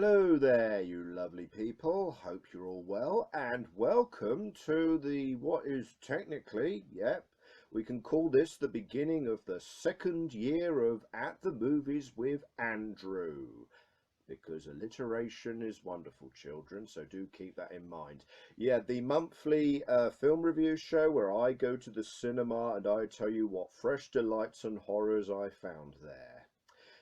Hello there, you lovely people. Hope you're all well, and welcome to what is technically, we can call this the beginning of the second year of At the Movies with Andrew. Because alliteration is wonderful, children, so do keep that in mind. Yeah, the monthly film review show where I go to the cinema and I tell you what fresh delights and horrors I found there.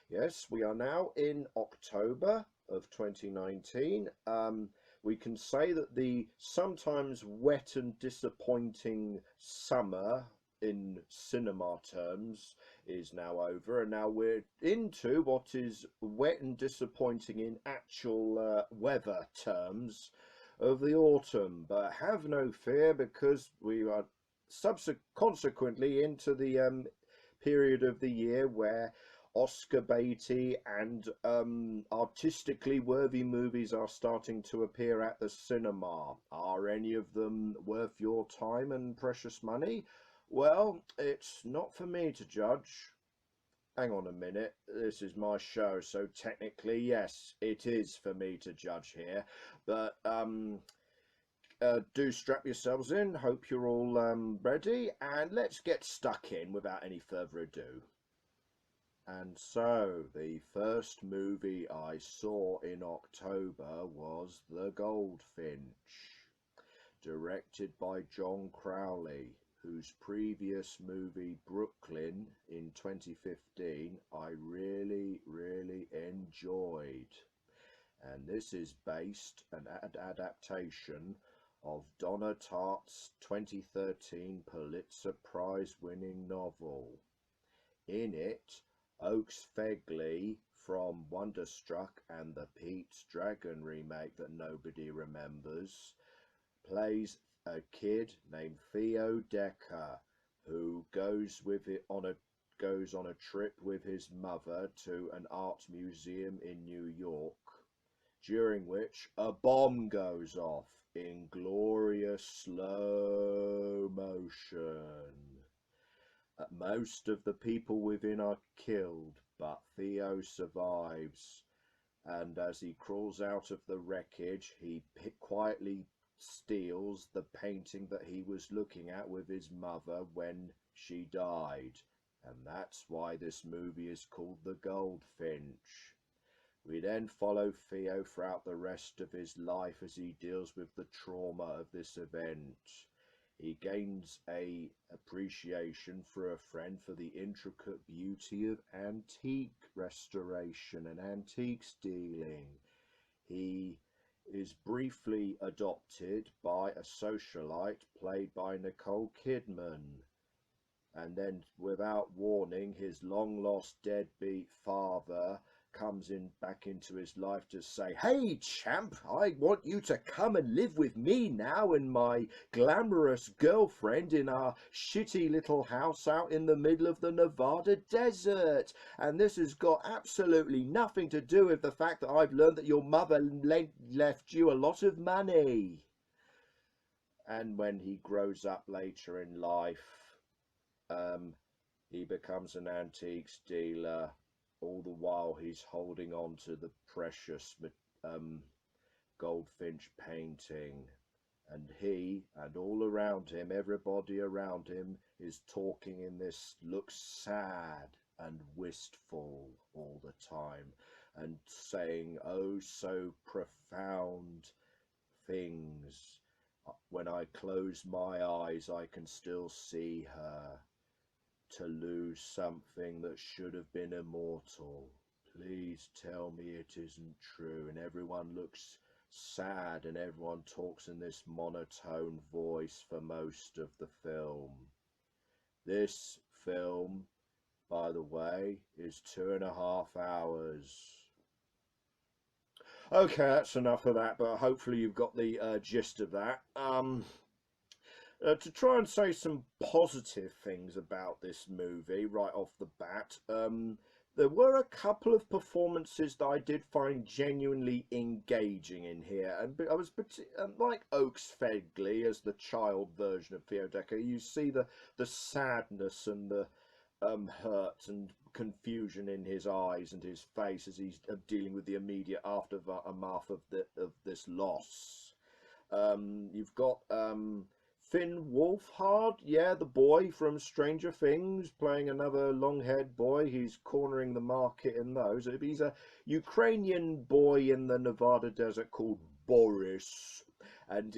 Yes, we are now in October of 2019. We can say that the sometimes wet and disappointing summer in cinema terms is now over, and now we're into what is wet and disappointing in actual weather terms of the autumn. But have no fear, because we are consequently into the period of the year where Oscar baity and artistically worthy movies are starting to appear at the cinema. Are any of them worth your time and precious money? Well, it's not for me to judge. Hang on a minute, this is my show, so technically yes, it is for me to judge here, but do strap yourselves in. Hope you're all ready, and let's get stuck in without any further ado. And so, the first movie I saw in October was The Goldfinch, directed by John Crowley, whose previous movie Brooklyn in 2015 I really enjoyed. And this is based an adaptation of Donna Tartt's 2013 Pulitzer Prize winning novel. In it, Oaks Fegley from Wonderstruck and the Pete's Dragon remake that nobody remembers plays a kid named Theo Decker, who goes on a trip with his mother to an art museum in New York, during which a bomb goes off in glorious slow motion. Most of the people within are killed, but Theo survives, and as he crawls out of the wreckage, he quietly steals the painting that he was looking at with his mother when she died, and that's why this movie is called The Goldfinch. We then follow Theo throughout the rest of his life as he deals with the trauma of this event. He gains a appreciation for a friend for the intricate beauty of antique restoration and antiques dealing. He is briefly adopted by a socialite played by Nicole Kidman. And then, without warning, his long-lost deadbeat father comes back into his life to say, "Hey champ, I want you to come and live with me now and my glamorous girlfriend in our shitty little house out in the middle of the Nevada desert. And this has got absolutely nothing to do with the fact that I've learned that your mother left you a lot of money." And when he grows up later in life, he becomes an antiques dealer. All the while he's holding on to the precious Goldfinch painting, and he and all around him, everybody around him, is talking in this, looks sad and wistful all the time, and saying oh so profound things. When I close my eyes, I can still see her. To lose something that should have been immortal. Please tell me it isn't true. And everyone looks sad and everyone talks in this monotone voice for most of the film. This film, by the way, is 2.5 hours. Okay, that's enough of that, but hopefully you've got the gist of that. To try and say some positive things about this movie right off the bat, there were a couple of performances that I did find genuinely engaging in here, and I was like Oaks Fegley as the child version of Theo Decker. You see the sadness and the hurt and confusion in his eyes and his face as he's dealing with the immediate aftermath of this loss. You've got Finn Wolfhard, yeah, the boy from Stranger Things, playing another long-haired boy. He's cornering the market in those. He's a Ukrainian boy in the Nevada desert called Boris, and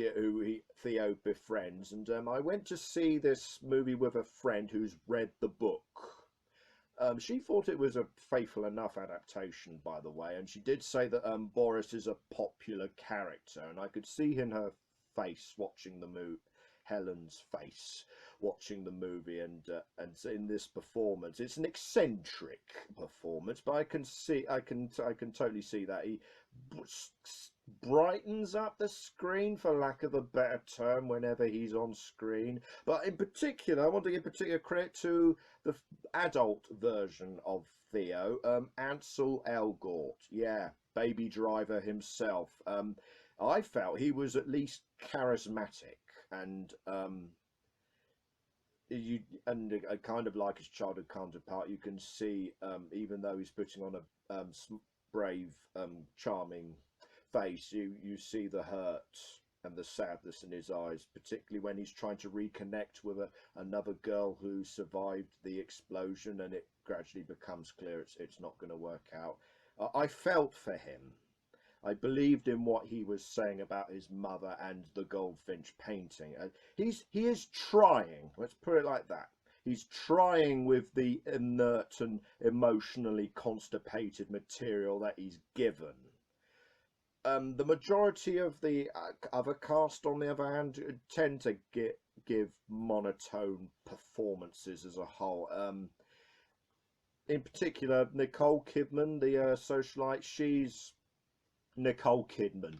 Theo befriends. And I went to see this movie with a friend who's read the book. She thought it was a faithful enough adaptation, by the way, and she did say that Boris is a popular character, and I could see in her face watching the movie, Helen's face watching the movie, and in this performance, it's an eccentric performance, but I can totally see that he brightens up the screen, for lack of a better term, whenever he's on screen. But in particular, I want to give particular credit to the adult version of Theo, Ansel Elgort, yeah, Baby Driver himself. I felt he was at least charismatic, and kind of like his childhood counterpart. You can see, even though he's putting on a brave, charming face, you see the hurt and the sadness in his eyes, particularly when he's trying to reconnect with another girl who survived the explosion, and it gradually becomes clear it's not going to work out. I felt for him. I believed in what he was saying about his mother and the Goldfinch painting. He is trying, let's put it like that. He's trying with the inert and emotionally constipated material that he's given. The majority of the other cast, on the other hand, tend to give monotone performances as a whole. In particular, Nicole Kidman, the socialite, she's Nicole Kidman.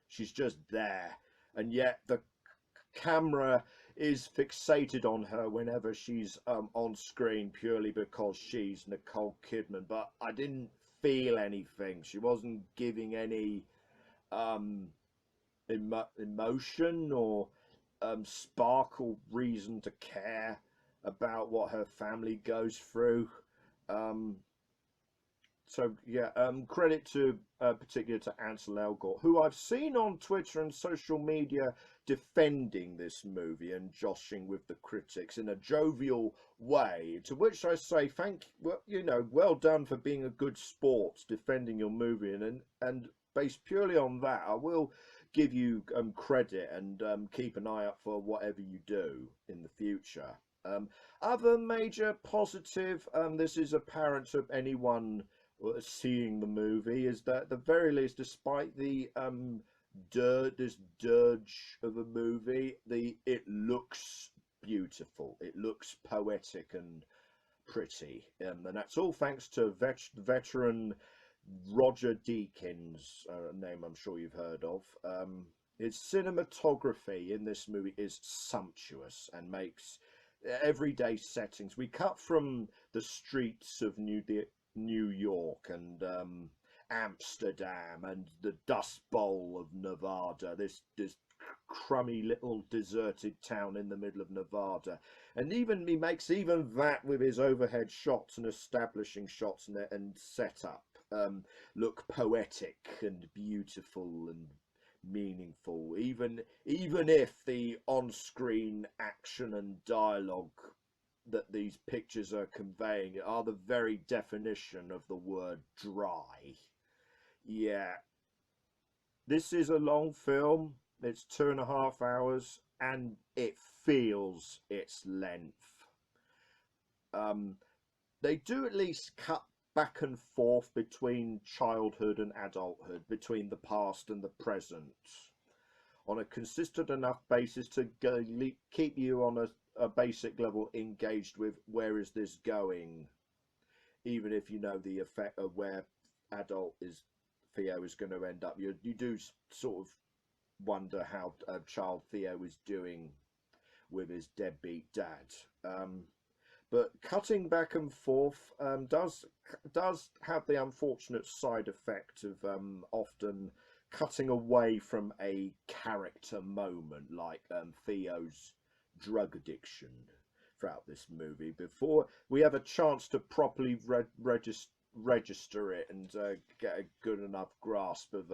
She's just there, and yet the camera is fixated on her whenever she's on screen, purely because she's Nicole Kidman. But I didn't feel anything. She wasn't giving any emotion or spark or reason to care about what her family goes through. So yeah, credit to particular to Ansel Elgort, who I've seen on Twitter and social media defending this movie and joshing with the critics in a jovial way. To which I say, well done for being a good sport, defending your movie, and based purely on that, I will give you credit and keep an eye out for whatever you do in the future. Other major positive, this is apparent to anyone seeing the movie, is that at the very least, despite the this dirge of a movie, it looks beautiful, it looks poetic and pretty, and that's all thanks to veteran Roger Deakins, a name I'm sure you've heard of. His cinematography in this movie is sumptuous and makes everyday settings. We cut from the streets of New York and Amsterdam and the Dust Bowl of Nevada, this crummy little deserted town in the middle of Nevada, and even he makes even that with his overhead shots and establishing shots and setup look poetic and beautiful and meaningful, even if the on-screen action and dialogue that these pictures are conveying are the very definition of the word dry. Yeah, this is a long film. It's 2.5 hours, and it feels its length. They do at least cut back and forth between childhood and adulthood, between the past and the present, on a consistent enough basis to keep you on a basic level engaged with where is this going, even if you know the effect of where Theo is going to end up. You do sort of wonder how child Theo is doing with his deadbeat dad. But cutting back and forth does have the unfortunate side effect of often cutting away from a character moment, like Theo's drug addiction. throughout this movie before we have a chance to properly register it and get a good enough grasp of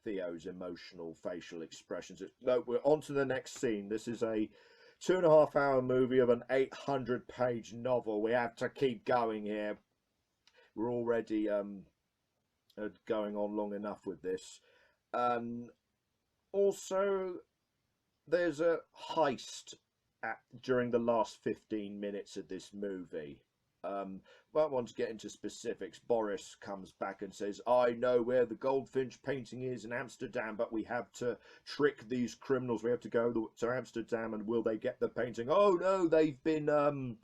Theo's emotional facial expressions. No, we're on to the next scene. This is a 2.5 hour movie of an 800-page novel. We have to keep going here. We're already going on long enough with this. Also, there's a heist during the last 15 minutes of this movie. Won't want to get into specifics. Boris comes back and says, I know where the Goldfinch painting is in Amsterdam, but we have to trick these criminals. We have to go to Amsterdam, and will they get the painting? Oh no, they've been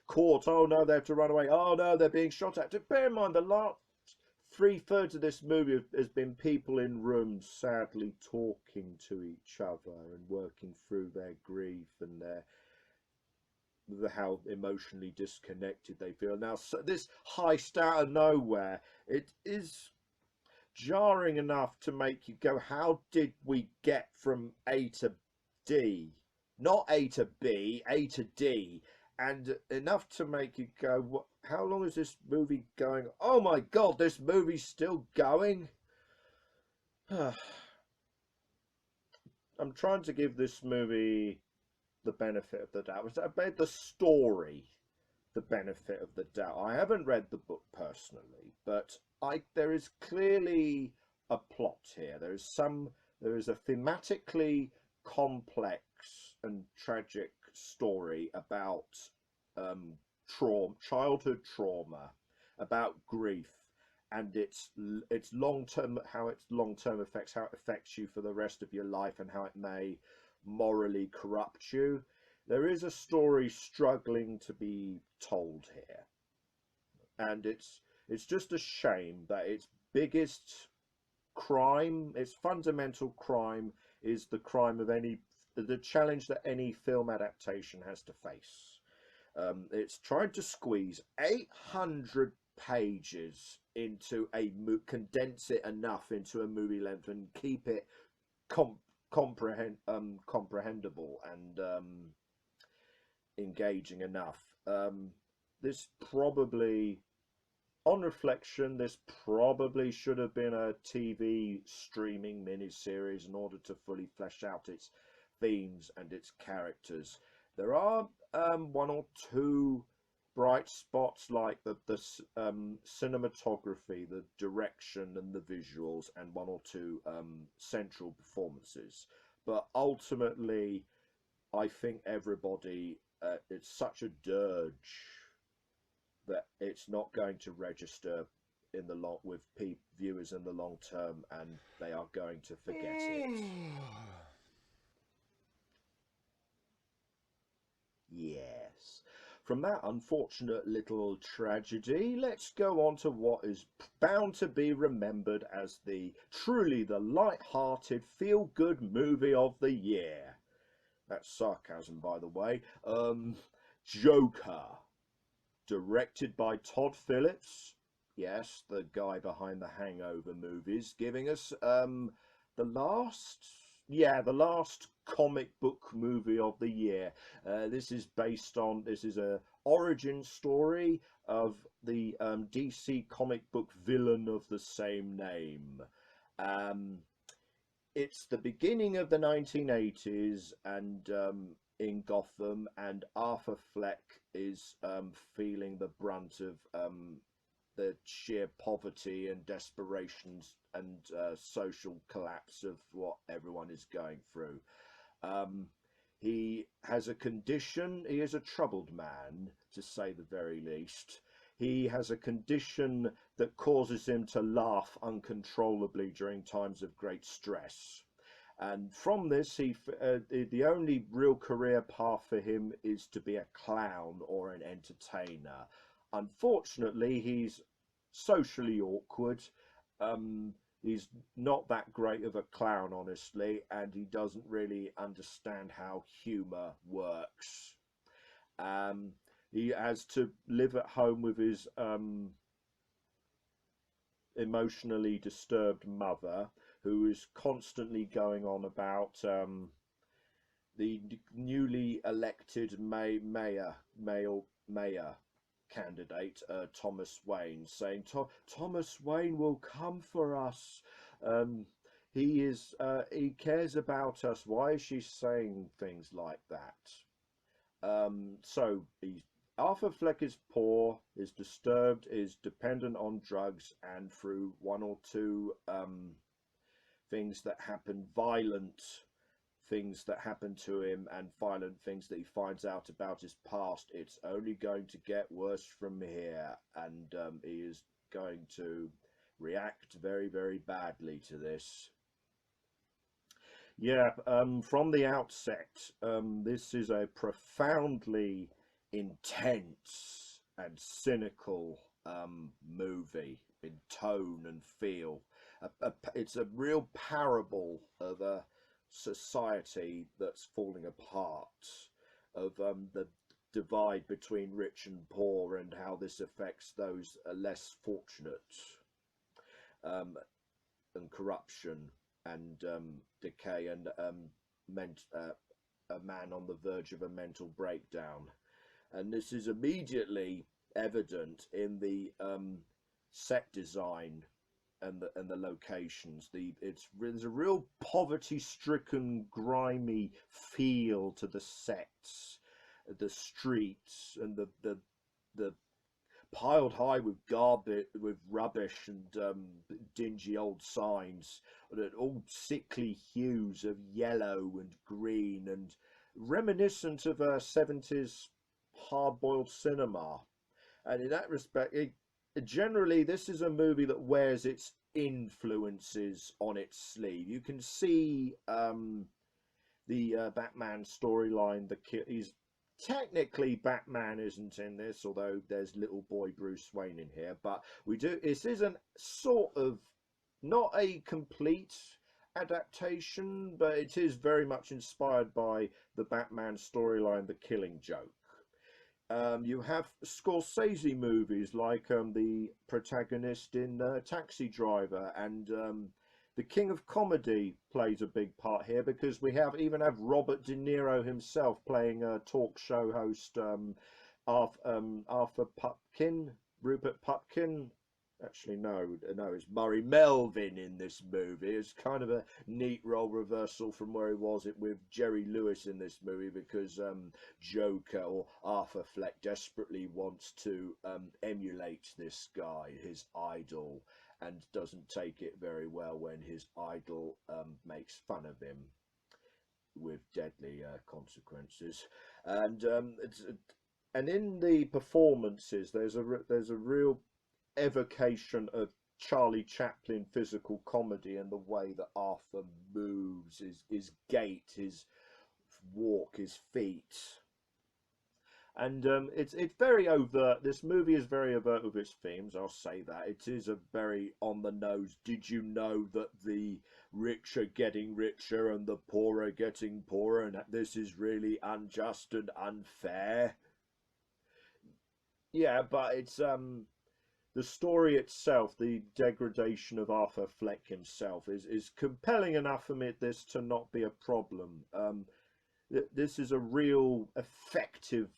caught. Oh no, they have to run away. Oh no, they're being shot at. Bear in mind, the last 3/3 of this movie has been people in rooms sadly talking to each other and working through their grief and how emotionally disconnected they feel. Now, so this heist out of nowhere, it is jarring enough to make you go, how did we get from A to D? Not A to B, A to D. And enough to make you go, what, how long is this movie going? Oh my God, this movie's still going? I'm trying to give this movie the benefit of the doubt. I made the story the benefit of the doubt. I haven't read the book personally, but there is clearly a plot here. There is a thematically complex and tragic story about childhood trauma, about grief, and its long-term, how its long-term affects, how it affects you for the rest of your life, and how it may morally corrupt you. There is a story struggling to be told here, and it's just a shame that its biggest crime, its fundamental crime, is the crime of the challenge that any film adaptation has to face. It's trying to squeeze 800 pages into condense it enough into a movie length and keep it comprehensible and engaging enough. This probably, on reflection, this probably should have been a TV streaming miniseries in order to fully flesh out its themes and its characters. There are one or two bright spots, like the cinematography, the direction and the visuals, and one or two central performances. But ultimately, I think everybody, it's such a dirge that it's not going to register in the with viewers in the long term, and they are going to forget it. Yes. From that unfortunate little tragedy, let's go on to what is bound to be remembered as truly the light-hearted, feel-good movie of the year. That's sarcasm, by the way. Joker. Directed by Todd Phillips. Yes, the guy behind the Hangover movies, giving us the last comic book movie of the year. This is a origin story of the DC comic book villain of the same name. It's the beginning of the 1980s, and in Gotham, and Arthur Fleck is feeling the brunt of the sheer poverty and desperations and social collapse of what everyone is going through. He has a condition. He is a troubled man, to say the very least. He has a condition that causes him to laugh uncontrollably during times of great stress. And from this, the only real career path for him is to be a clown or an entertainer. Unfortunately, he's socially awkward. He's not that great of a clown, honestly, and he doesn't really understand how humour works. He has to live at home with his emotionally disturbed mother, who is constantly going on about the newly elected mayor candidate, Thomas Wayne, saying Thomas Wayne will come for us. He cares about us. Why is she saying things like that? So Arthur Fleck is poor, is disturbed, is dependent on drugs, and through one or two things that happen, violent things that happen to him and violent things that he finds out about his past, it's only going to get worse from here, and he is going to react very, very badly to this. Yeah, from the outset, this is a profoundly intense and cynical movie in tone and feel. It's a real parable of a society that's falling apart, of the divide between rich and poor, and how this affects those less fortunate, and corruption and decay, and a man on the verge of a mental breakdown. And this is immediately evident in the set design and the locations. There's a real poverty-stricken, grimy feel to the sets, the streets, and the piled high with garbage, with rubbish and dingy old signs, and all sickly hues of yellow and green, and reminiscent of a 70s hard-boiled cinema. And in that respect, generally this is a movie that wears its influences on its sleeve. You can see the Batman storyline. He's technically Batman isn't in this, although there's little boy Bruce Wayne in here. But this isn't sort of not a complete adaptation, but it is very much inspired by the Batman storyline, The Killing Joke. You have Scorsese movies like the protagonist in Taxi Driver, and the King of Comedy plays a big part here, because we even have Robert De Niro himself playing a talk show host, Arthur Pupkin, Rupert Pupkin. Actually, no, it's Murray Melvin in this movie. It's kind of a neat role reversal from where he was with Jerry Lewis in this movie, because Joker, or Arthur Fleck, desperately wants to emulate this guy, his idol, and doesn't take it very well when his idol makes fun of him with deadly consequences. And and in the performances, there's a real evocation of Charlie Chaplin physical comedy, and the way that Arthur moves, his gait, his walk, his feet. And it's very overt. This movie is very overt with its themes, I'll say that. It is a very on the nose. Did you know that the rich are getting richer and the poor are getting poorer, and that this is really unjust and unfair? Yeah, but it's the story itself, the degradation of Arthur Fleck himself, is compelling enough for me this to not be a problem. This is a real effective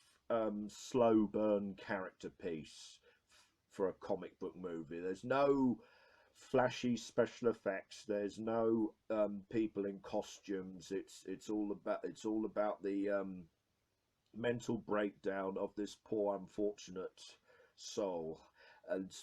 slow burn character piece for a comic book movie. There's no flashy special effects. There's no people in costumes. It's all about the mental breakdown of this poor unfortunate soul. And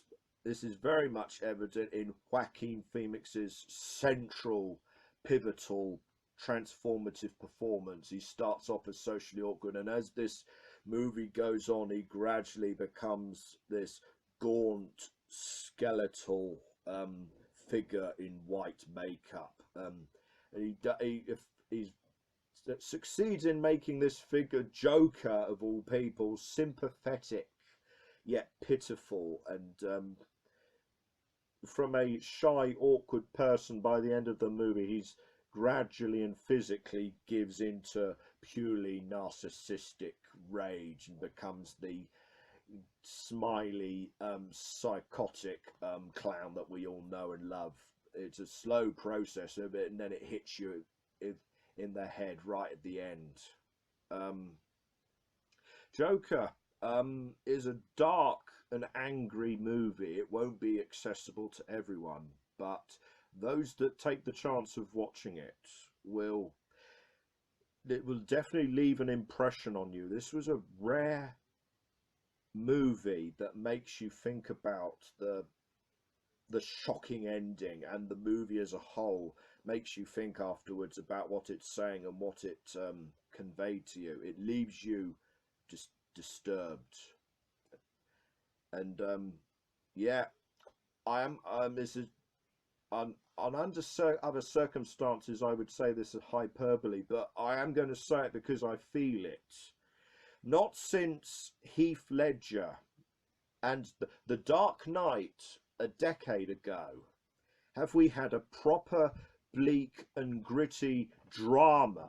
this is very much evident in Joaquin Phoenix's central, pivotal, transformative performance. He starts off as socially awkward, and as this movie goes on, he gradually becomes this gaunt, skeletal figure in white makeup. And he succeeds in making this figure, Joker of all people, sympathetic yet pitiful, and from a shy, awkward person, by the end of the movie, he's gradually and physically gives into purely narcissistic rage and becomes the smiley, psychotic clown that we all know and love. It's a slow process of it, and then it hits you in the head right at the end. Joker is a dark and angry movie. It won't be accessible to everyone, but those that take the chance of watching it will definitely leave an impression on you. This was a rare movie that makes you think about the shocking ending, and the movie as a whole makes you think afterwards about what it's saying and what it conveyed to you. It leaves you just disturbed. And yeah, I am. This is on other circumstances, I would say this is hyperbole, but I am going to say it because I feel it. Not since Heath Ledger and the Dark Knight a decade ago have we had a proper bleak and gritty drama,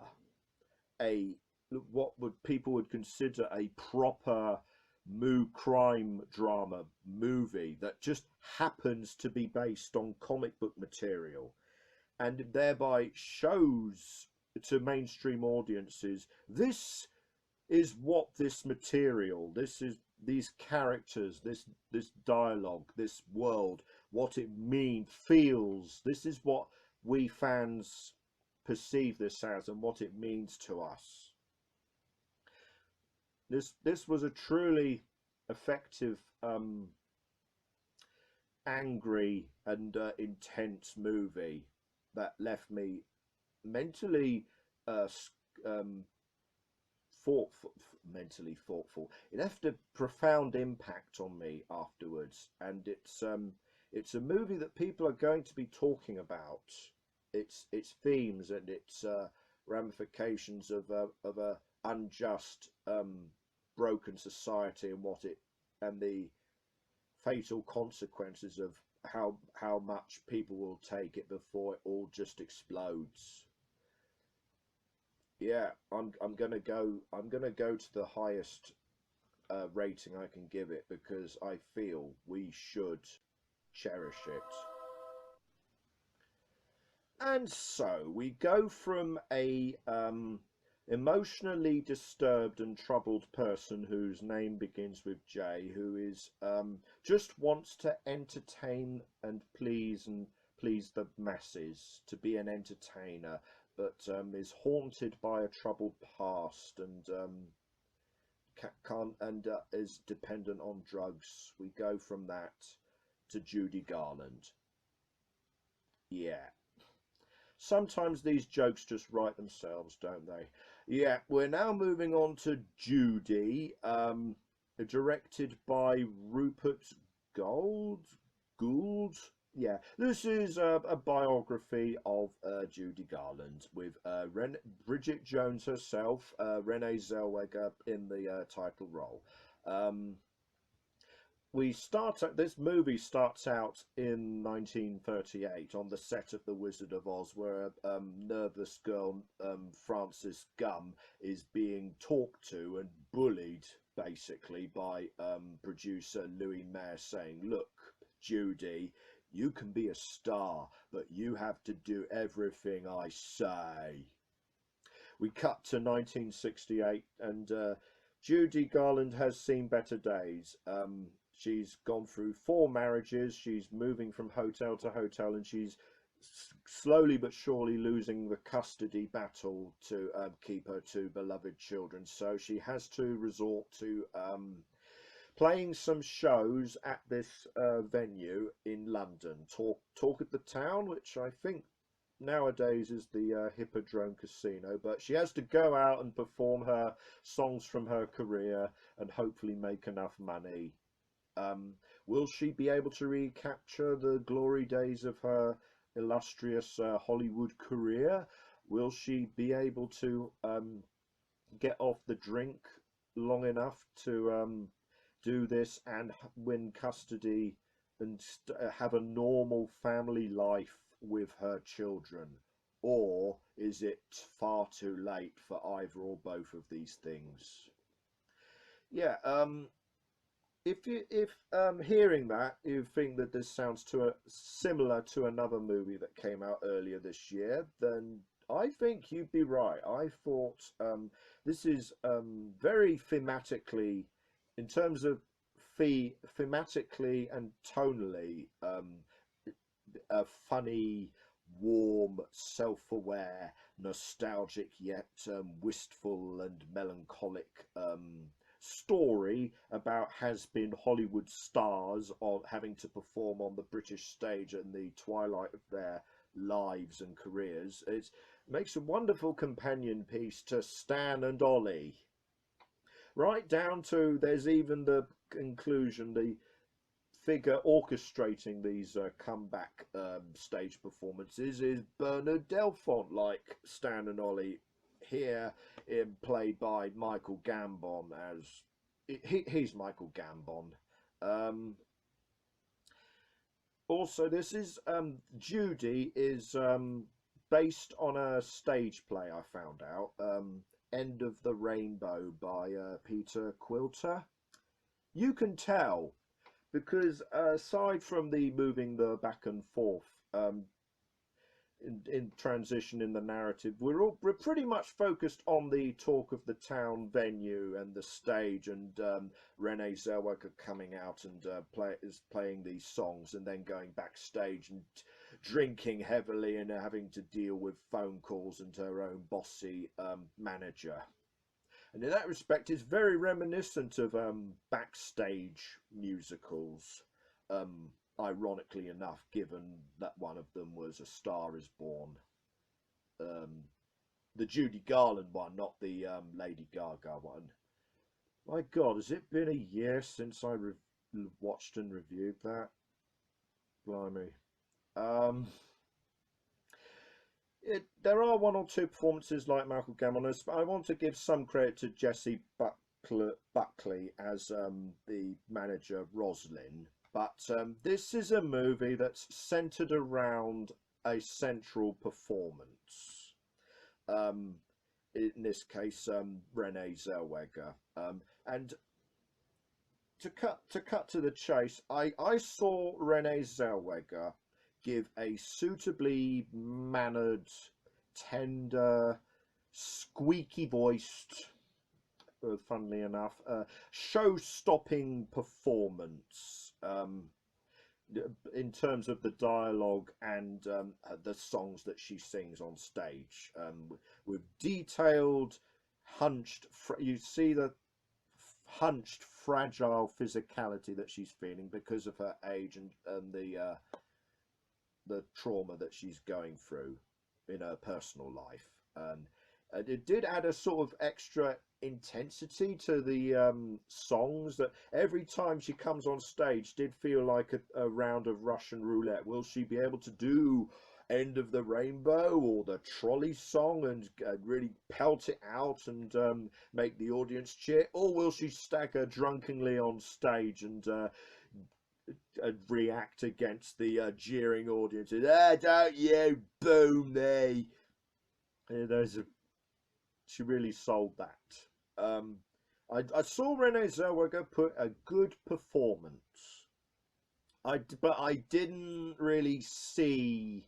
what would people would consider a proper crime drama movie that just happens to be based on comic book material, and thereby shows to mainstream audiences this is what this material, these characters, this dialogue, this world, what it feels. This is what we fans perceive this as and what it means to us. This was a truly effective, angry and intense movie that left me mentally mentally thoughtful. It left a profound impact on me afterwards, and it's a movie that people are going to be talking about its themes and its ramifications of a unjust, broken society, and the fatal consequences of how much people will take it before it all just explodes. Yeah, I'm gonna go to the highest rating I can give it, because I feel we should cherish it. And so we go from a emotionally disturbed and troubled person whose name begins with J, who is just wants to entertain and please the masses, to be an entertainer, but is haunted by a troubled past, and can't and is dependent on drugs. We go from that to Judy Garland. Yeah. Sometimes these jokes just write themselves, don't they? Yeah, we're now moving on to Judy, directed by Rupert Gould. Yeah, this is a biography of Judy Garland with Bridget Jones herself, Renee Zellweger in the title role. This movie starts out in 1938 on the set of The Wizard of Oz, where a nervous girl, Frances Gum, is being talked to and bullied basically by producer Louis Mayer, saying, "Look, Judy, you can be a star, but you have to do everything I say." We cut to 1968, and Judy Garland has seen better days. She's gone through 4 marriages. She's moving from hotel to hotel, and she's slowly but surely losing the custody battle to keep her 2 beloved children. So she has to resort to playing some shows at this venue in London, Talk at the Town, which I think nowadays is the Hippodrome Casino. But she has to go out and perform her songs from her career and hopefully make enough money. Will she be able to recapture the glory days of her illustrious Hollywood career? Will she be able to get off the drink long enough to do this and win custody and have a normal family life with her children? Or is it far too late for either or both of these things? Yeah, if hearing that, you think that this sounds similar to another movie that came out earlier this year, then I think you'd be right. I thought this is very thematically, in terms of thematically and tonally, a funny, warm, self-aware, nostalgic yet wistful and melancholic story about has-been Hollywood stars on having to perform on the British stage in the twilight of their lives and careers. It makes a wonderful companion piece to Stan and Ollie, right down to there's even the conclusion, the figure orchestrating these comeback stage performances is Bernard Delfont, like Stan and Ollie here, played by Michael Gambon as he's Michael Gambon. Also, this is Judy is based on a stage play I found out, End of the Rainbow by Peter Quilter. You can tell because aside from the moving the back and forth in transition in the narrative, we're pretty much focused on the talk of the town venue and the stage, and Renee Zellweger coming out and playing these songs and then going backstage and drinking heavily and having to deal with phone calls and her own bossy manager. And in that respect, it's very reminiscent of backstage musicals, ironically enough, given that one of them was A Star Is Born. The Judy Garland one, not the Lady Gaga one. My God, has it been a year since I watched and reviewed that? Blimey. There are one or two performances like Michael Gambon. I want to give some credit to Jessie Buckley as the manager Roslyn, but this is a movie that's centered around a central performance. In this case, Renee Zellweger. And to cut to the chase, I saw Renee Zellweger give a suitably mannered, tender, squeaky voiced, funnily enough, show-stopping performance in terms of the dialogue and the songs that she sings on stage, with detailed, hunched, you see the hunched, fragile physicality that she's feeling because of her age and the trauma that she's going through in her personal life. And it did add a sort of extra intensity to the songs, that every time she comes on stage did feel like a round of Russian roulette. Will she be able to do End of the Rainbow or the Trolley Song and really pelt it out and make the audience cheer, or will she stagger drunkenly on stage and react against the jeering audiences? Don't you boom me. She really sold that. I saw Renee Zellweger put a good performance. But I didn't really see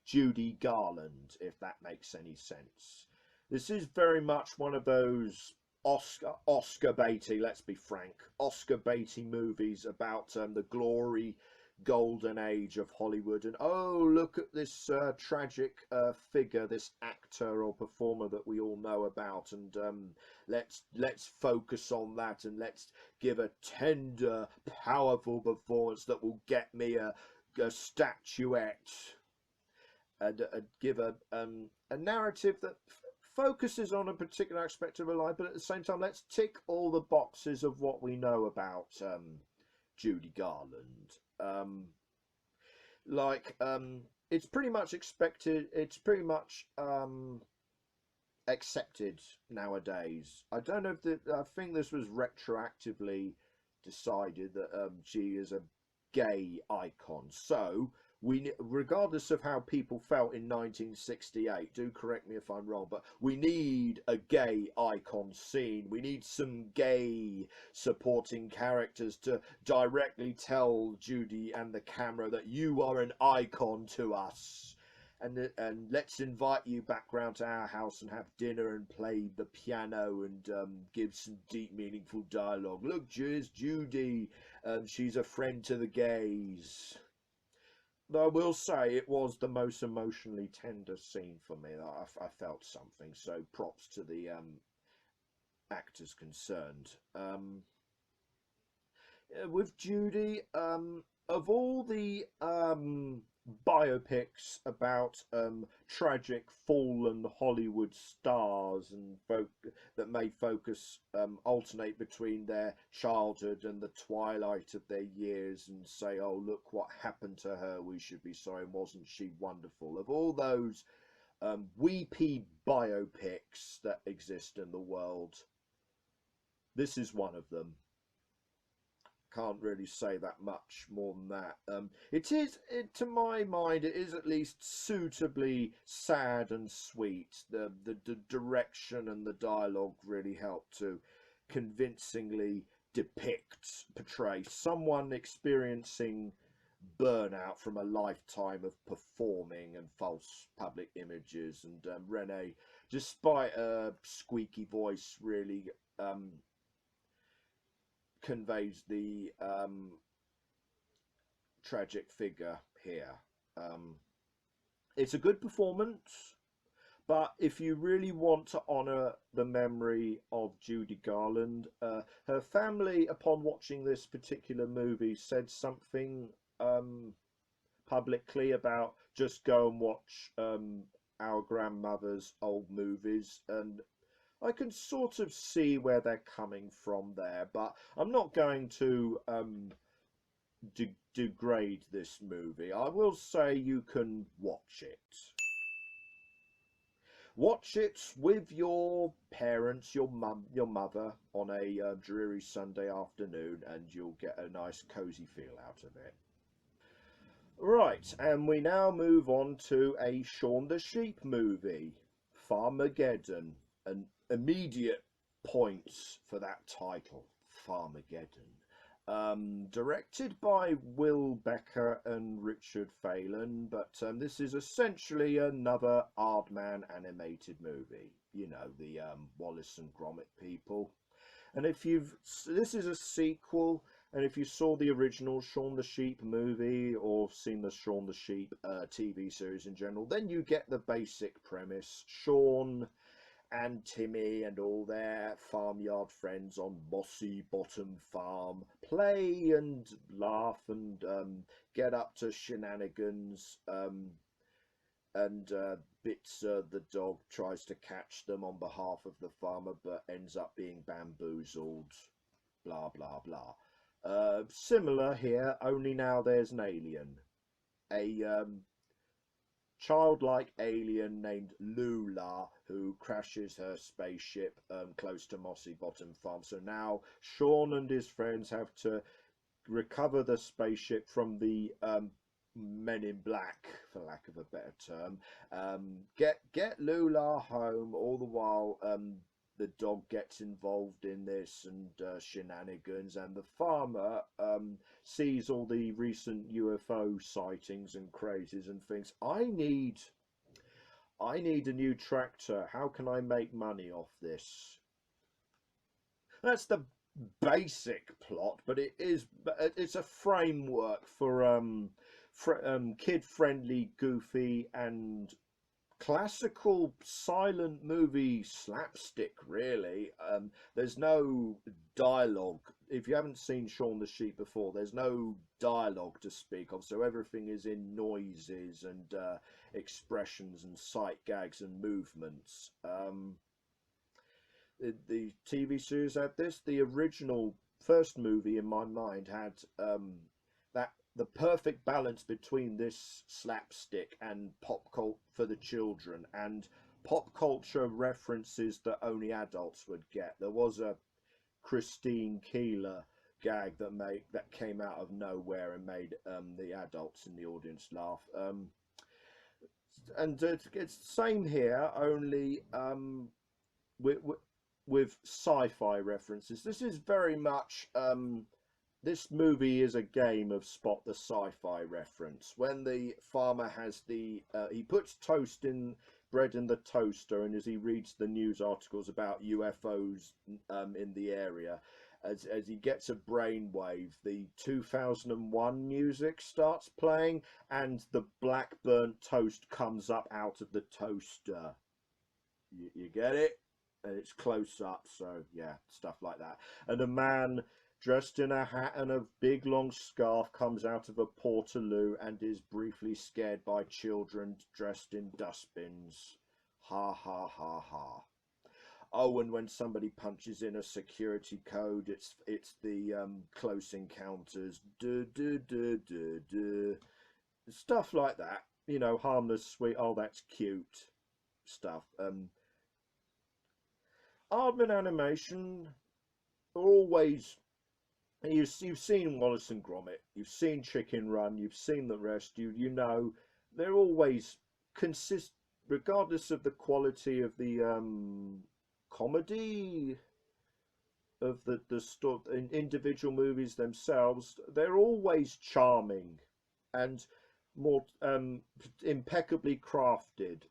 Judy Garland, if that makes any sense. This is very much one of those Oscar baity, let's be frank, Oscar baity movies about the glory golden age of Hollywood, and oh, look at this tragic figure, this actor or performer that we all know about, and let's focus on that, and let's give a tender, powerful performance that will get me a statuette, and give a narrative that focuses on a particular aspect of her life, but at the same time, let's tick all the boxes of what we know about Judy Garland. It's pretty much expected. It's pretty much accepted nowadays. I don't know if I think this was retroactively decided that she is a gay icon. So regardless of how people felt in 1968, do correct me if I'm wrong, but we need a gay icon scene. We need some gay supporting characters to directly tell Judy and the camera that you are an icon to us. and let's invite you back round to our house and have dinner and play the piano and give some deep, meaningful dialogue. Look, here's Judy. She's a friend to the gays. Though I will say it was the most emotionally tender scene for me. I felt something. So props to the actors concerned. With Judy, of all the biopics about tragic fallen Hollywood stars and that may focus alternate between their childhood and the twilight of their years and say, oh, look what happened to her, we should be sorry, wasn't she wonderful? Of all those weepy biopics that exist in the world, this is one of them. Can't really say that much more than that. To my mind, it is at least suitably sad and sweet. The direction and the dialogue really help to convincingly portray someone experiencing burnout from a lifetime of performing and false public images. And Renee, despite a squeaky voice, really conveys the tragic figure here. It's a good performance, but if you really want to honour the memory of Judy Garland, her family, upon watching this particular movie, said something publicly about just go and watch our grandmother's old movies, and I can sort of see where they're coming from there, but I'm not going to degrade this movie. I will say you can watch it. Watch it with your parents, your mother, on a dreary Sunday afternoon, and you'll get a nice cosy feel out of it. Right, and we now move on to a Shaun the Sheep movie, Farmageddon, an immediate points for that title, Farmageddon. Directed by Will Becker and Richard Phelan, but this is essentially another Aardman animated movie. You know, the Wallace and Gromit people. And this is a sequel, and if you saw the original Shaun the Sheep movie or seen the Shaun the Sheep TV series in general, then you get the basic premise. Shaun and Timmy and all their farmyard friends on Mossy Bottom Farm play and laugh and get up to shenanigans. And Bitzer the dog tries to catch them on behalf of the farmer, but ends up being bamboozled. Blah blah blah. Similar here, only now there's an alien, a childlike alien named Lula who crashes her spaceship close to Mossy Bottom Farm. So now Shaun and his friends have to recover the spaceship from the Men in Black, for lack of a better term. Get Lula home. All the while, the dog gets involved in this and shenanigans, and the farmer sees all the recent UFO sightings and crazes and thinks, I need a new tractor. How can I make money off this? That's the basic plot, but it's a framework for kid-friendly, goofy, and classical silent movie slapstick. Really, there's no dialogue. If you haven't seen Shaun the Sheep before, there's no dialogue to speak of, so everything is in noises and expressions and sight gags and movements. The TV series had this. The original first movie, in my mind, had that the perfect balance between this slapstick and pop culture for the children and pop culture references that only adults would get. There was a Christine Keeler gag that came out of nowhere and made the adults in the audience laugh. And it's the same here, only with, with sci-fi references. This is very much this movie is a game of spot the sci-fi reference. When the farmer has the he puts toast in bread in the toaster, and as he reads the news articles about UFOs in the area, as he gets a brainwave, the 2001 music starts playing, and the black burnt toast comes up out of the toaster. You get it? And it's close up, so yeah, stuff like that. And a man dressed in a hat and a big long scarf comes out of a portaloo and is briefly scared by children dressed in dustbins. Ha ha ha ha. Oh, and when somebody punches in a security code, it's the close encounters. Duh, duh, duh, duh, duh. Stuff like that. You know, harmless, sweet. Oh, that's cute stuff. Aardman animation are always. You've seen Wallace and Gromit, you've seen Chicken Run, you've seen the rest. You know they're always consist, regardless of the quality of the comedy of the individual movies themselves. They're always charming and more impeccably crafted.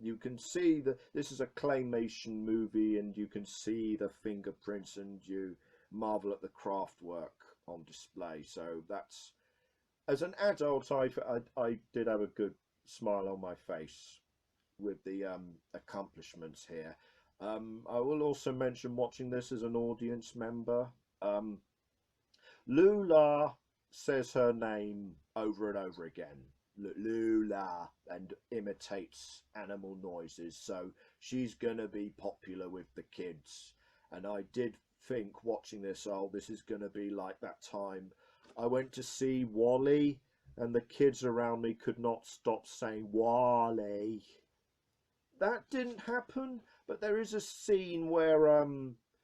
You can see that this is a claymation movie, and you can see the fingerprints, and you marvel at the craft work on display. So that's, as an adult, I did have a good smile on my face with the accomplishments here. I will also mention, watching this as an audience member, Lula says her name over and over again, Lula, and imitates animal noises, so she's gonna be popular with the kids. And I did think, watching this, oh, this is gonna be like that time I went to see Wally and the kids around me could not stop saying Wally. That didn't happen, but there is a scene where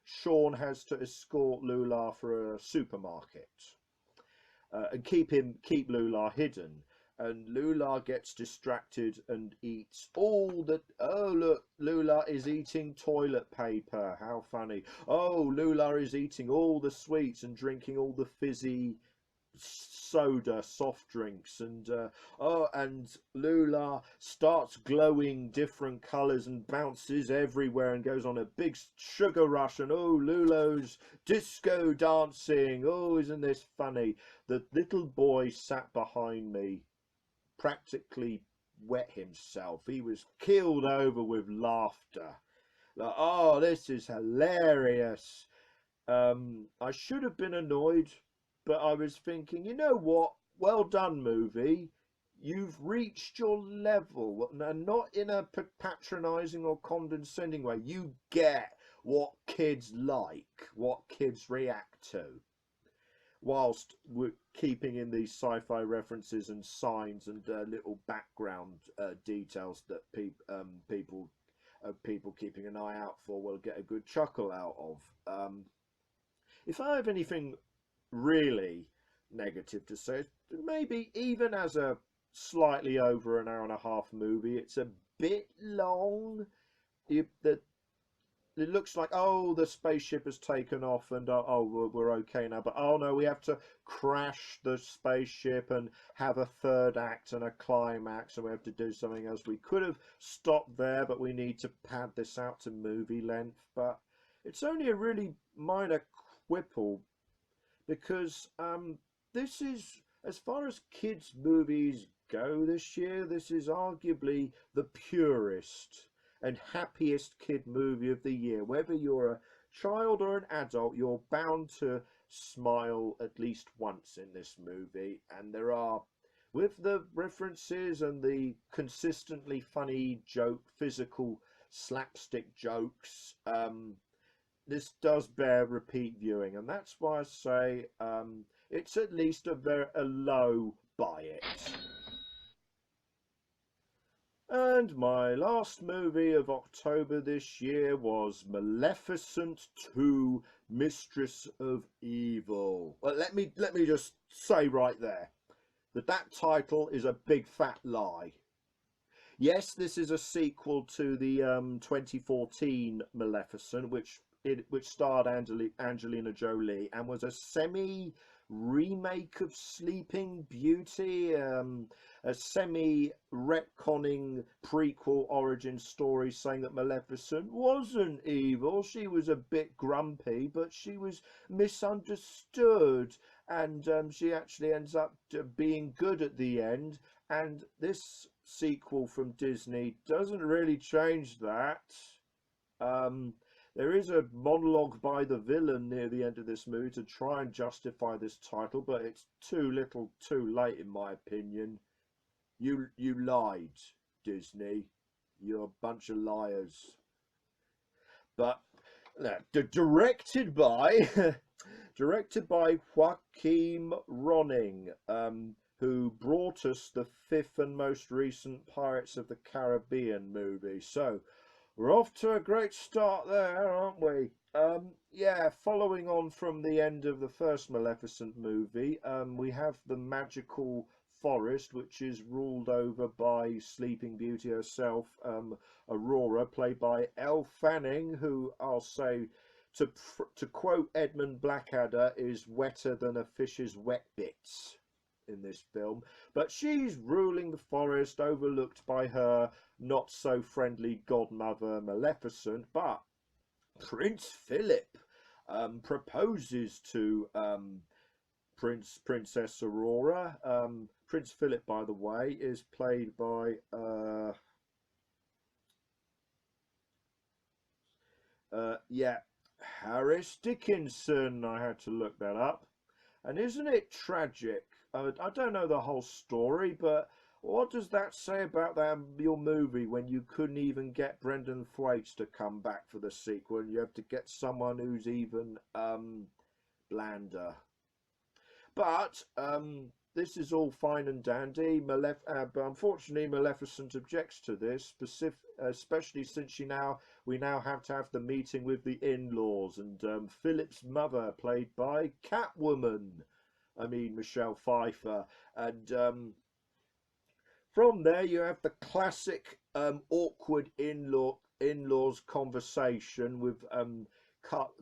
Shaun has to escort Lula for a supermarket and keep Lula hidden. And Lula gets distracted and eats all the. Oh, look, Lula is eating toilet paper. How funny. Oh, Lula is eating all the sweets and drinking all the fizzy soda soft drinks, and and Lula starts glowing different colors and bounces everywhere and goes on a big sugar rush, and oh, Lula's disco dancing. Oh, isn't this funny? The little boy sat behind me practically wet himself. He was keeled over with laughter. Like, oh, this is hilarious. I should have been annoyed, but I was thinking, you know what? Well done, movie. You've reached your level, and not in a patronizing or condescending way. You get what kids like, what kids react to, whilst we're keeping in these sci-fi references and signs and little background details that people keeping an eye out for will get a good chuckle out of. If I have anything really negative to say, maybe even as a slightly over an hour and a half movie, it's a bit long. It looks like, oh, the spaceship has taken off and oh, we're okay now, but oh no, we have to crash the spaceship and have a third act and a climax, and we have to do something else. We could have stopped there, but we need to pad this out to movie length. But it's only a really minor quibble, because this is, as far as kids movies go this year, this is arguably the purest and happiest kid movie of the year. Whether you're a child or an adult, you're bound to smile at least once in this movie. And there are, with the references and the consistently funny physical slapstick jokes, this does bear repeat viewing, and that's why I say it's at least a low buy it. And my last movie of October this year was Maleficent 2: Mistress of Evil. Well, let me just say right there that title is a big fat lie. Yes, this is a sequel to the 2014 Maleficent, which which starred Angelina Jolie and was a semi remake of Sleeping Beauty, a semi retconning prequel origin story saying that Maleficent wasn't evil. She was a bit grumpy, but she was misunderstood, and she actually ends up being good at the end. And this sequel from Disney doesn't really change that. There is a monologue by the villain near the end of this movie to try and justify this title, but it's too little too late in my opinion. You lied, Disney. You're a bunch of liars. But directed by directed by Joaquin Ronning, who brought us the 5th and most recent Pirates of the Caribbean movie. So we're off to a great start there, aren't we? Yeah, following on from the end of the first Maleficent movie, we have the magical forest, which is ruled over by Sleeping Beauty herself, Aurora, played by Elle Fanning, who I'll say, to quote Edmund Blackadder, is wetter than a fish's wet bits in this film. But she's ruling the forest, overlooked by her not so friendly godmother Maleficent. But Prince Philip proposes to Princess Aurora. Prince Philip, by the way, is played by Harris Dickinson. I had to look that up. And isn't it tragic? I don't know the whole story, but what does that say about your movie when you couldn't even get Brendan Thwaites to come back for the sequel, and you have to get someone who's even blander? But this is all fine and dandy. But unfortunately, Maleficent objects to this, especially since we now have to have the meeting with the in-laws, and Philip's mother, played by Michelle Pfeiffer, and from there you have the classic awkward in-laws conversation with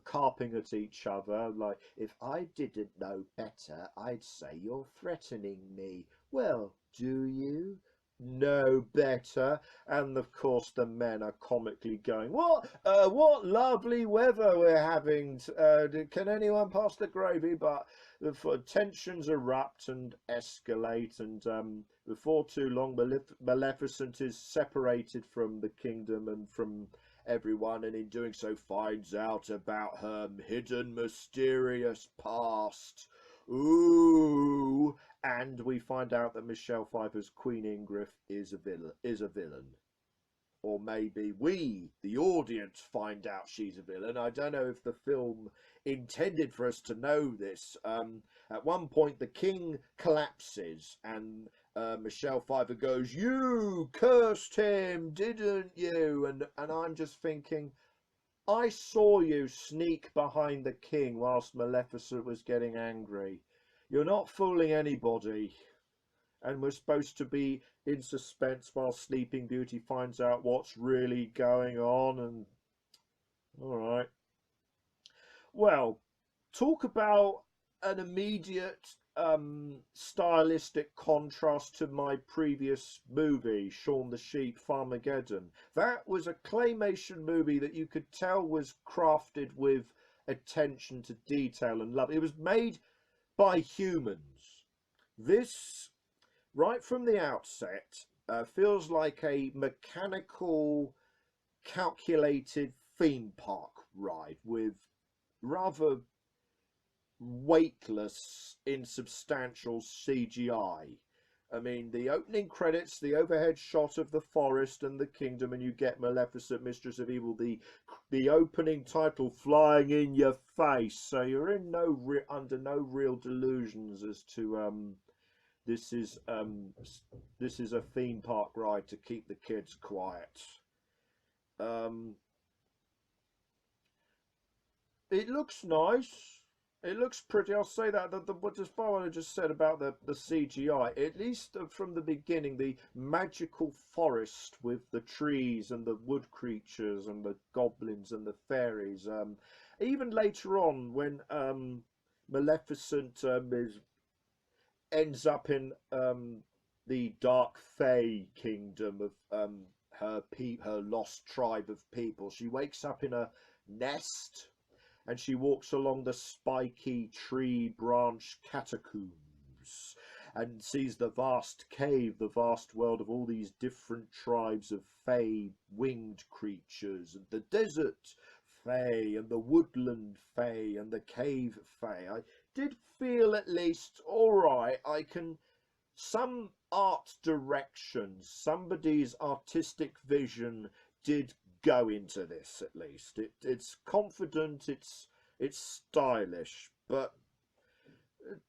carping at each other, like, if I didn't know better, I'd say you're threatening me. Well, do you know better? And of course the men are comically going, what lovely weather we're having, can anyone pass the gravy? But the tensions erupt and escalate, and before too long Maleficent is separated from the kingdom and from everyone, and in doing so finds out about her hidden mysterious past. Ooh, and we find out that Michelle Pfeiffer's Queen Ingrid is a villain. Or maybe we, the audience, find out she's a villain. I don't know if the film intended for us to know this. At one point the king collapses, and Michelle Pfeiffer goes, "You cursed him, didn't you?" And I'm just thinking, I saw you sneak behind the king whilst Maleficent was getting angry. You're not fooling anybody. And we're supposed to be in suspense while Sleeping Beauty finds out what's really going on. And all right. Well, talk about an immediate stylistic contrast to my previous movie, Shaun the Sheep, Farmageddon. That was a claymation movie that you could tell was crafted with attention to detail and love. It was made by humans. This, right from the outset, feels like a mechanical, calculated theme park ride with rather weightless, insubstantial CGI. I mean, the opening credits, the overhead shot of the forest and the kingdom, and you get Maleficent, Mistress of Evil, the opening title flying in your face. So you're in under no real delusions as to this is a theme park ride to keep the kids quiet. It looks nice. It looks pretty. I'll say that. Just by what I just said about the CGI, at least from the beginning, the magical forest with the trees and the wood creatures and the goblins and the fairies. Even later on, when Maleficent ends up in the Dark Fae kingdom of her lost tribe of people, she wakes up in a nest and she walks along the spiky tree branch catacombs and sees the vast cave, the vast world of all these different tribes of fae winged creatures, and the desert fae and the woodland fae and the cave fae. I did feel at least all right. I can some art direction, somebody's artistic vision did go into this. At least it's confident, it's stylish, but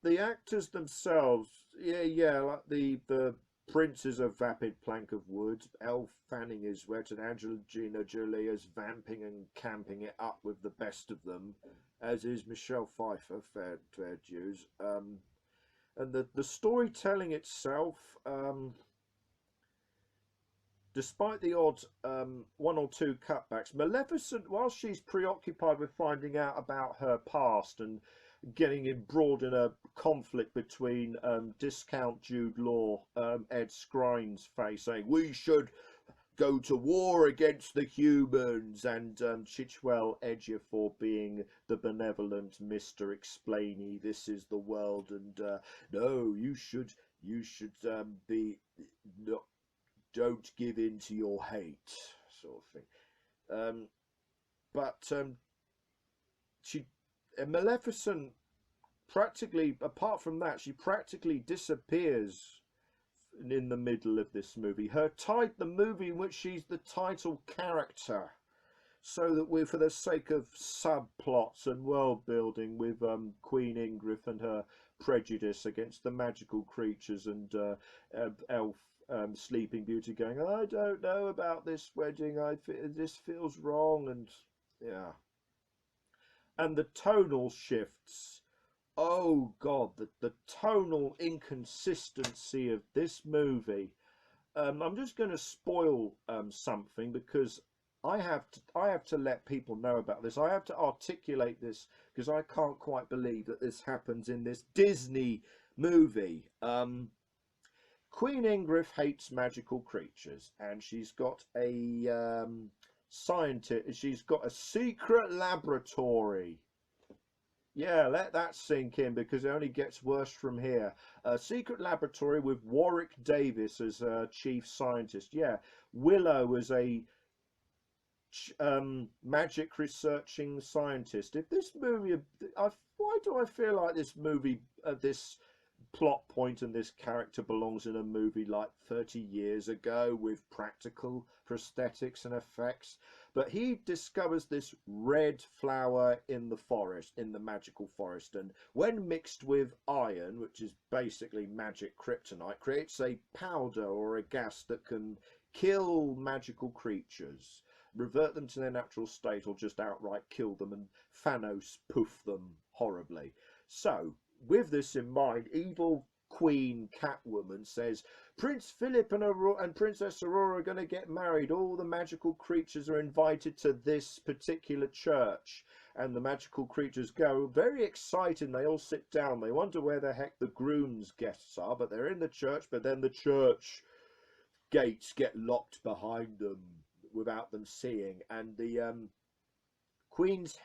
the actors themselves, yeah, like the prince is a vapid plank of wood, Elle Fanning is wet, and Angelina Jolie is vamping and camping it up with the best of them, as is Michelle Pfeiffer, fair dues. And the storytelling itself, despite the odd one or two cutbacks, Maleficent, while she's preoccupied with finding out about her past and getting embroiled in a conflict between discount Jude Law, Ed Skrine's face, saying we should go to war against the humans, and Chichwell Ejiofor being the benevolent Mr. Explainy, this is the world, and no, you should be not, don't give in to your hate, sort of thing. But Maleficent practically, apart from that, she practically disappears in the middle of this movie. The movie in which she's the title character, so that we're, for the sake of subplots and world building with Queen Ingrid and her prejudice against the magical creatures, and elf Sleeping Beauty going, I don't know about this wedding, this feels wrong, and yeah, and the tonal shifts. Oh God, the tonal inconsistency of this movie. I'm just going to spoil something, because I have to let people know about this. I have to articulate this because I can't quite believe that this happens in this Disney movie. Queen Ingrid hates magical creatures, and she's got a scientist. She's got a secret laboratory. Yeah, let that sink in, because it only gets worse from here. A secret laboratory with Warwick Davis as chief scientist. Yeah, Willow as a magic researching scientist. If this movie, why do I feel like this movie, this plot point and this character belongs in a movie like 30 years ago with practical prosthetics and effects? But he discovers this red flower in the forest, in the magical forest, and when mixed with iron, which is basically magic kryptonite, creates a powder or a gas that can kill magical creatures, revert them to their natural state, or just outright kill them and Thanos poof them horribly. So, with this in mind, evil Queen Catwoman says, Prince Philip and Princess Aurora are going to get married. All the magical creatures are invited to this particular church. And the magical creatures go, very excited. They all sit down. They wonder where the heck the groom's guests are, but they're in the church. But then the church gates get locked behind them without them seeing. And the Queen's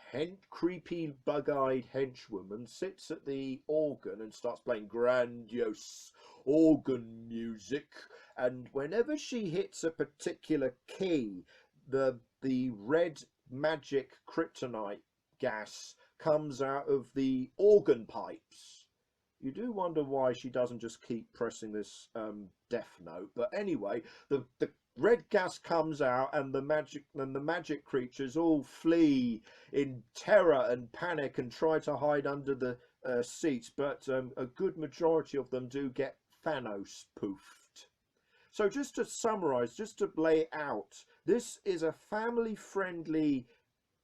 creepy bug-eyed henchwoman sits at the organ and starts playing grandiose organ music, and whenever she hits a particular key, the red magic kryptonite gas comes out of the organ pipes. You do wonder why she doesn't just keep pressing this death note, but anyway, the red gas comes out, and the magic creatures all flee in terror and panic and try to hide under the seats, but a good majority of them do get Thanos poofed. So just to summarize, just to lay out, this is a family friendly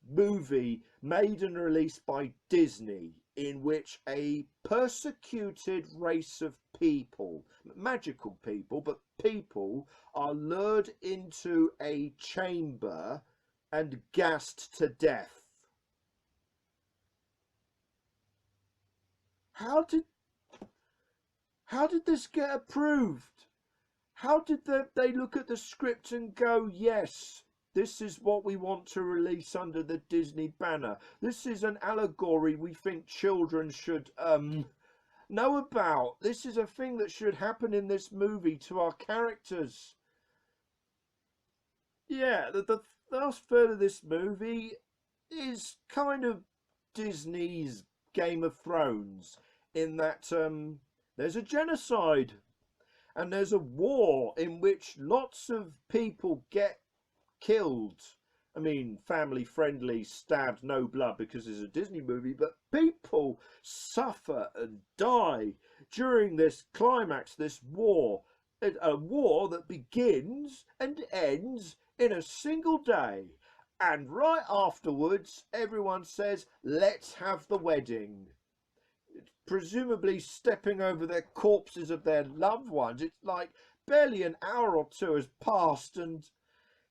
movie made and released by Disney. in which a persecuted race of people, magical people, but people, are lured into a chamber and gassed to death. How did this get approved? How did they look at the script and go, yes, this is what we want to release under the Disney banner. This is an allegory we think children should know about. This is a thing that should happen in this movie to our characters. Yeah, the last third of this movie is kind of Disney's Game of Thrones, in that there's a genocide and there's a war in which lots of people get killed. I mean, family friendly, stabbed, no blood because it's a Disney movie, but people suffer and die during this climax, this war. A war that begins and ends in a single day. And right afterwards, everyone says, let's have the wedding. Presumably stepping over their corpses of their loved ones. It's like barely an hour or two has passed and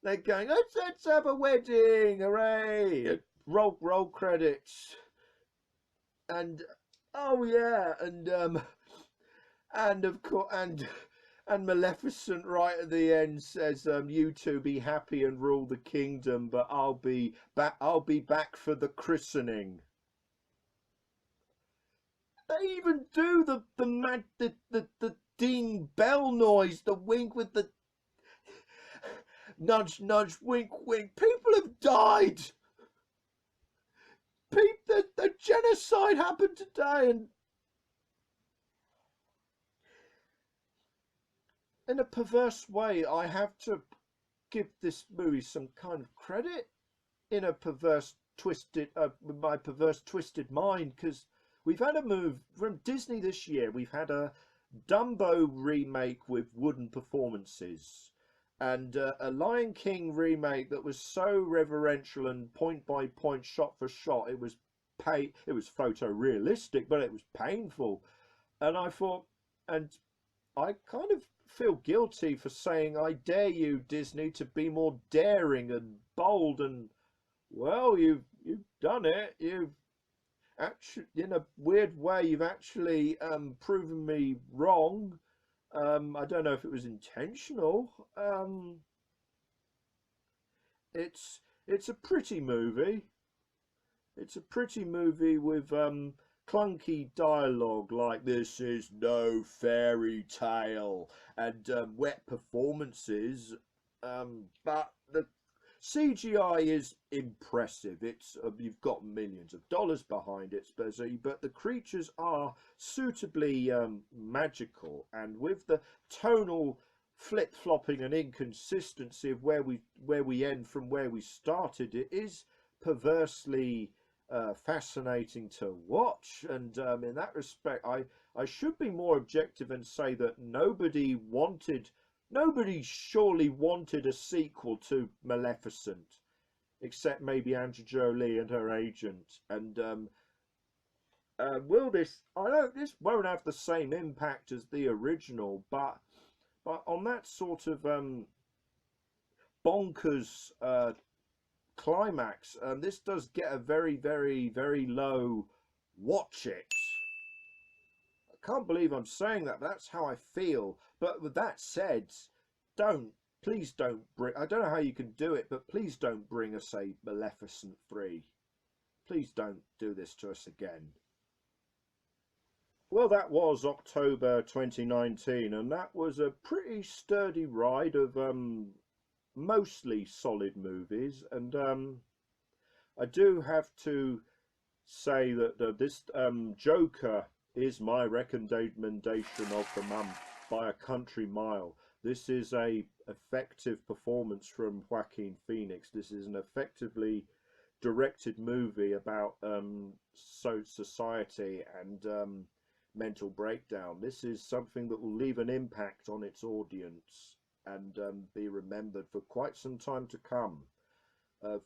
they're going, let's have a wedding, hooray! Roll credits. And oh yeah, and of course, and Maleficent right at the end says, you two be happy and rule the kingdom, but I'll be back for the christening. They even do the ding bell noise, the wink with the nudge nudge wink wink. People have died. The genocide happened today, and in a perverse way, I have to give this movie some kind of credit. In a perverse twisted, my perverse twisted mind, because we've had a move from Disney this year. We've had a Dumbo remake with wooden performances, and a Lion King remake that was so reverential and point by point, shot for shot. It was photorealistic, but it was painful. And I thought, and I kind of feel guilty for saying, I dare you, Disney, to be more daring and bold. And well, you've done it. You've actually, in a weird way, you've actually proven me wrong. I don't know if it was intentional. It's a pretty movie. It's a pretty movie with clunky dialogue like "this is no fairy tale" and wet performances. But the CGI is impressive. It's you've got millions of dollars behind it, but the creatures are suitably magical, and with the tonal flip-flopping and inconsistency of where we end from where we started, it is perversely fascinating to watch. And in that respect, I should be more objective and say that nobody surely wanted a sequel to Maleficent, except maybe Angelina Jolie and her agent. And this won't have the same impact as the original, but on that sort of bonkers climax, this does get a very, very, very low watch it. I can't believe I'm saying that, but that's how I feel. But with that said, please don't bring, I don't know how you can do it, but please don't bring us a Maleficent 3. Please don't do this to us again. Well, that was October 2019, and that was a pretty sturdy ride of mostly solid movies. And I do have to say that this Joker is my recommendation of the month by a country mile. This is a effective performance from Joaquin Phoenix. This is an effectively directed movie about society and mental breakdown. This is something that will leave an impact on its audience and be remembered for quite some time to come. And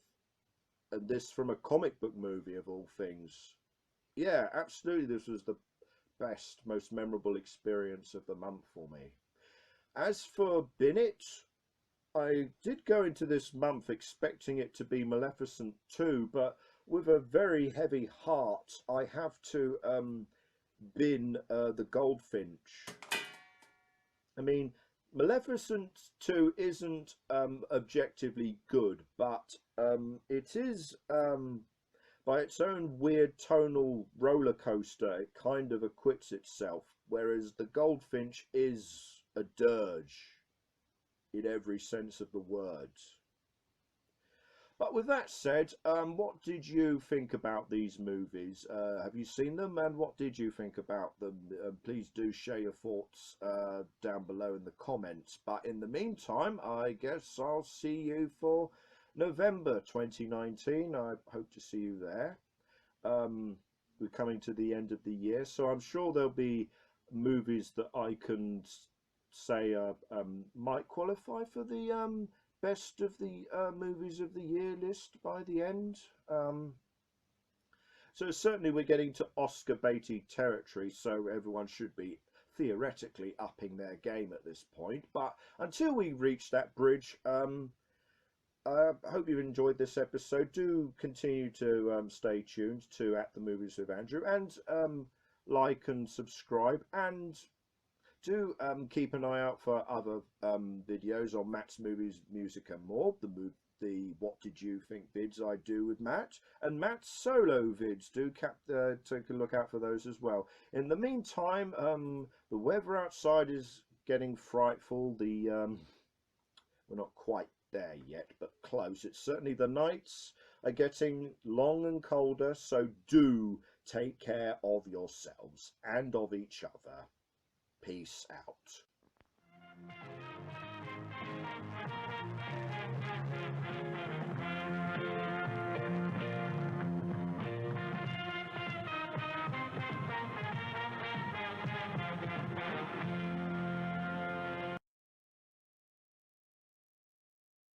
this from a comic book movie of all things. Yeah, absolutely. This was the best, most memorable experience of the month for me. As for Binnett, I did go into this month expecting it to be Maleficent 2, but with a very heavy heart, I have to bin the Goldfinch. I mean, Maleficent 2 isn't objectively good, but it is, by its own weird tonal roller coaster, it kind of acquits itself, whereas the Goldfinch is a dirge in every sense of the word. But with that said, what did you think about these movies? Have you seen them, and what did you think about them? Please do share your thoughts down below in the comments. But in the meantime, I guess I'll see you for November 2019. I hope to see you there. We're coming to the end of the year, so I'm sure there'll be movies that I can say might qualify for the best of the movies of the year list by the end. So certainly we're getting to Oscar baity territory, so everyone should be theoretically upping their game at this point. But until we reach that bridge, I hope you've enjoyed this episode. Do continue to stay tuned to At the Movies with Andrew, and like and subscribe, and do keep an eye out for other videos on Matt's Movies, Music and More, the What Did You Think vids I do with Matt, and Matt's solo vids. Do take a look out for those as well. In the meantime, the weather outside is getting frightful. We're not quite there yet, but close. It's certainly, the nights are getting long and colder, so do take care of yourselves and of each other. Peace out.